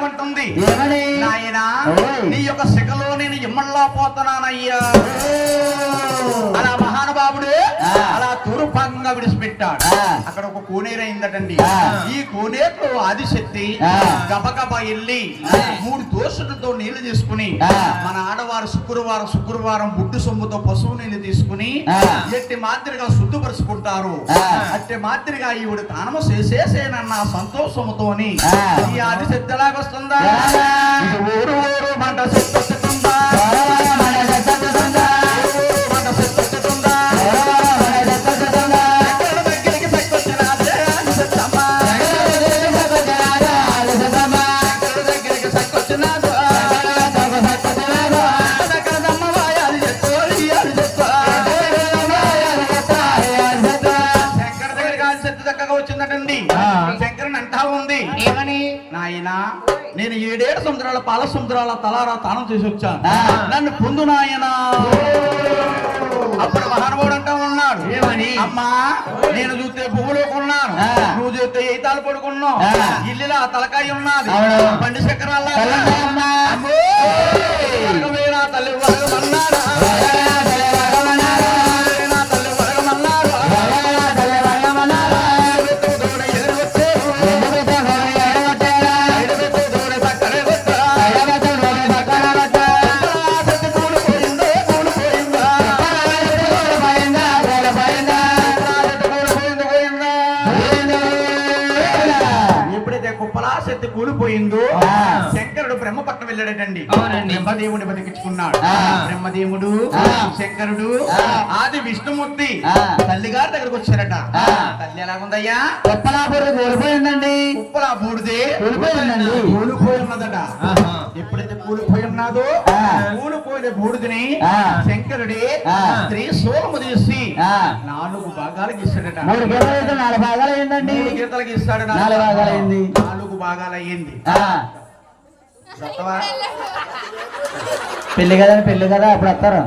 ఏమంటుంది నాయనా నీ యొక్క శిఖలో నేను ఇమ్మల్లా పోతున్నానయ్యా. అలా మహానుభావుడు అలా తూర్పాంగా విడిచిపెట్టాడు. అక్కడ ఒక కోనేరు అయిందటండి. ఈ కోనేరులో ఆదిశక్తి గబగబా వెళ్ళి 3 దోషులతో నీళ్లు తీసుకుని మన ఆడవారు శుక్రవారం బుడ్డు సొమ్ముతో పశువు నీళ్లు తీసుకుని ఎట్టి మాదిరిగా శుద్ధపరుచుకుంటారు. అట్టి మాదిరిగా ఈవిడ తానము చేసేసేనన్న సంతోషముతోని ఈ ఆదిశక్తి ఎలాగొస్తుందా? ఊరు ఊరు మంట వస్తుందా? వచ్చిందటండి. శంకరుని అంటా ఉంది ఏమని, నాయనా నేను 7 సముద్రాల పాల సముద్రాల తలారా తానం చేసి వచ్చాను, నన్ను పొందు నాయనా. అప్పుడు మహానుభావుడు అంటా ఉన్నాడు ఏమని, అమ్మా నేను చూస్తే పువ్వులో కొన్నాను, నువ్వు చూస్తే ఈతాలు పడుకున్నావు, ఇల్లులా తలకాయ ఉన్నది, బండి చక్రాల తల్లి వరగమన్నారా కూలిపోయిందో శంకరుడు బ్రహ్మపట్నం వెళ్ళాడటండి. బ్రహ్మదేవుని బతికించుకున్నాడు. బ్రహ్మదేవుడు శంకరుడు ఆది విష్ణుమూర్తి తల్లిగారి దగ్గరకు వచ్చారట. తల్లి ఎలాగుందయ్యా? ఉప్పలా కూలిపోయిందండి. ఉప్పలా బూడిదే కూలిపోయి ఉన్నదట. ఎప్పుడైతే కూలిపోయి ఉన్నదో కూలిపోయిన బూడిదని శంకరుడి స్త్రీ సోలము తీసి 4 భాగాలకు ఇస్తాడట. 4 భాగాలు అయిందండి. 3 గీతలకు ఇస్తాడు. 4 భాగాలు అయింది. 4 భాగాలు అయ్యింది. పెళ్లి కదా పెళ్లి కదా అప్పుడు వస్తారు.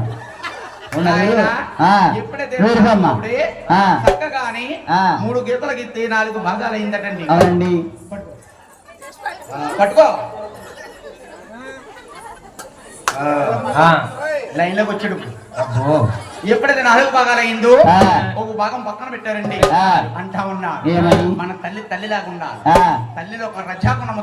చక్కగాని 3 గీతలకు ఇస్తే 4 భాగాలు అయిందటండి. అవునండి. పట్టుకో లైన్ లోకి వచ్చాడు. ఎప్పుడైతే 4 భాగాలు అయిందో ఒక భాగం పక్కన పెట్టారండి. అంటా ఉన్నా మన తల్లి లాగా ఉండాలి. తల్లిలో ఒక రజాగుణం